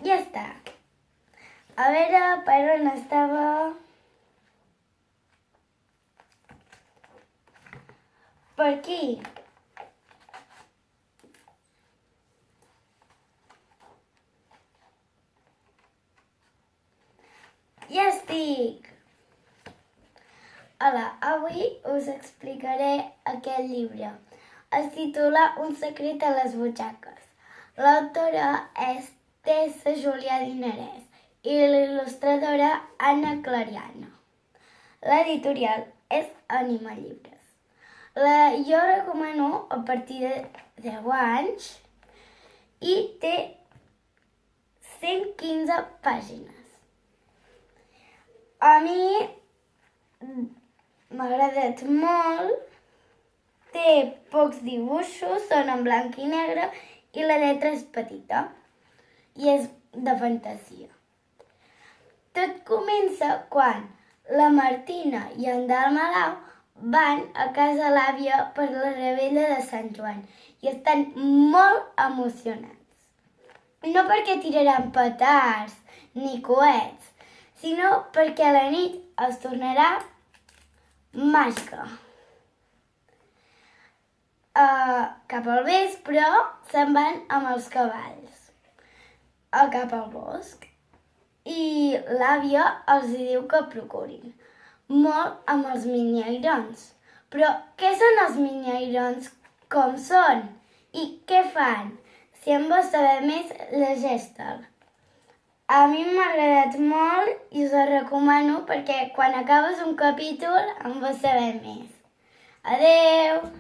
Ja està. A veure, per on estava... Per aquí. Ja estic! Hola, avui us explicaré aquest llibre. Es titula Un secret a les butxaques. L'autora és Tessa Julià Dinarès i l'il·lustradora Anna Clariana. L'editorial és Anima Llibres. Jo recomano a partir de 10 anys i té 115 pàgines. A mi m'ha agradat molt, té pocs dibuixos, són en blanc i negre i la lletra és petita i és de fantasia. Tot comença quan la Martina i en Dalmalau van a casa l'àvia per la rebella de Sant Joan i estan molt emocionats. No perquè tiraran petards ni coets, sinó perquè la nit es tornarà màgica. Cap al vespre se'n van amb els cavalls cap al bosc i l'àvia els diu que procurin molt amb els miniairons. Però què són els miniairons? Com són? I què fan? Si en vols saber més, llegeix-te'l. A mi m'ha agradat molt i us el recomano perquè quan acabes un capítol en vols saber més. Adeu!